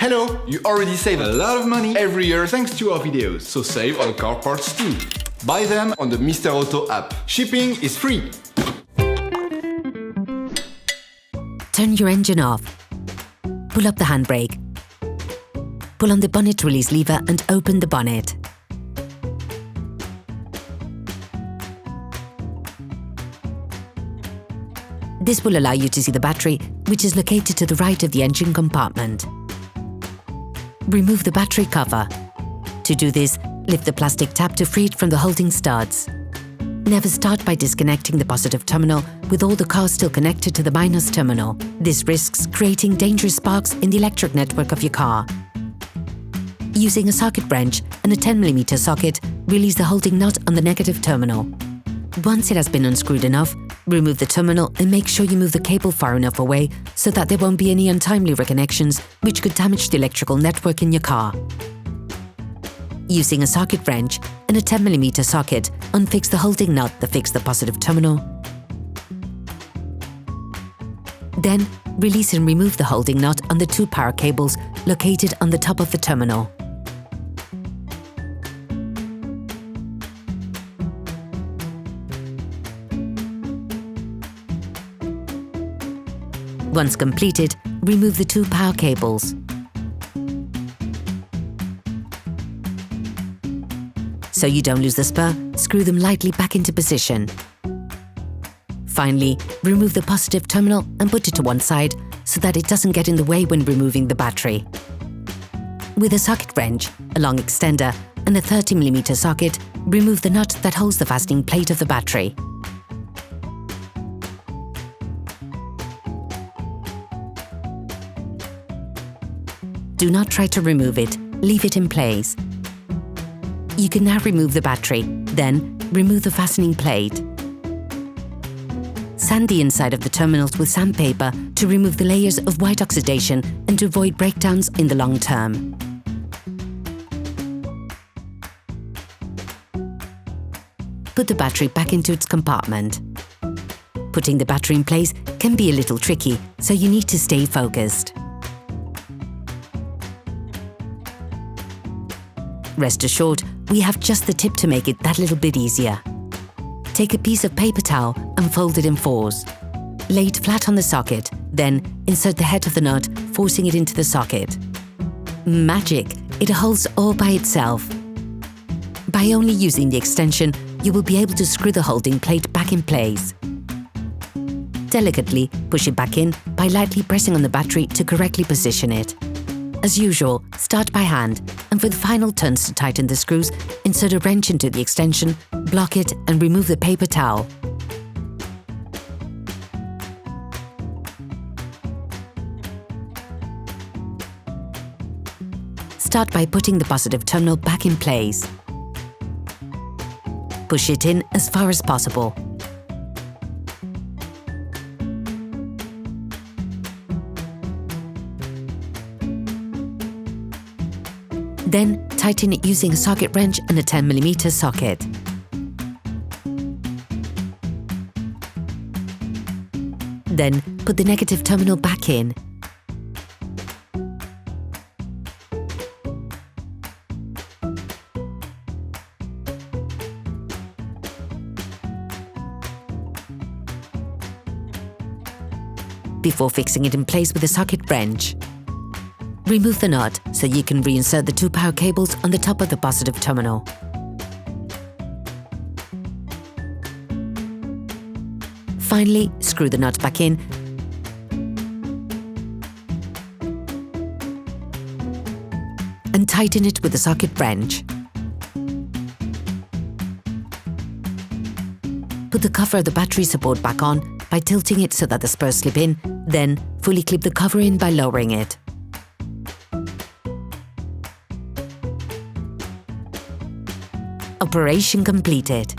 Hello! You already save a lot of money every year thanks to our videos, so save on car parts too. Buy them on the Mr. Auto app. Shipping is free. Turn your engine off. Pull up the handbrake. Pull on the bonnet release lever and open the bonnet. This will allow you to see the battery, which is located to the right of the engine compartment. Remove the battery cover. To do this, lift the plastic tab to free it from the holding studs. Never start by disconnecting the positive terminal with all the cars still connected to the minus terminal. This risks creating dangerous sparks in the electric network of your car. Using a socket wrench and a 10mm socket, release the holding nut on the negative terminal. Once it has been unscrewed enough, remove the terminal and make sure you move the cable far enough away so that there won't be any untimely reconnections which could damage the electrical network in your car. Using a socket wrench and a 10mm socket, unfix the holding nut that fixed the positive terminal. Then, release and remove the holding nut on the two power cables located on the top of the terminal. Once completed, remove the two power cables. So you don't lose the spur, screw them lightly back into position. Finally, remove the positive terminal and put it to one side so that it doesn't get in the way when removing the battery. With a socket wrench, a long extender and a 30mm socket, remove the nut that holds the fastening plate of the battery. Do not try to remove it, leave it in place. You can now remove the battery, then remove the fastening plate. Sand the inside of the terminals with sandpaper to remove the layers of white oxidation and to avoid breakdowns in the long term. Put the battery back into its compartment. Putting the battery in place can be a little tricky, so you need to stay focused. Rest assured, we have just the tip to make it that little bit easier. Take a piece of paper towel and fold it in fours. Lay it flat on the socket, then insert the head of the nut, forcing it into the socket. Magic! It holds all by itself. By only using the extension, you will be able to screw the holding plate back in place. Delicately push it back in by lightly pressing on the battery to correctly position it. As usual, start by hand, and for the final turns to tighten the screws, insert a wrench into the extension, block it and remove the paper towel. Start by putting the positive terminal back in place. Push it in as far as possible. Then, tighten it using a socket wrench and a 10mm socket. Then, put the negative terminal back in. Before fixing it in place with a socket wrench. Remove the nut so you can reinsert the two power cables on the top of the positive terminal. Finally, screw the nut back in and tighten it with a socket wrench. Put the cover of the battery support back on by tilting it so that the spurs slip in, then fully clip the cover in by lowering it. Operation completed.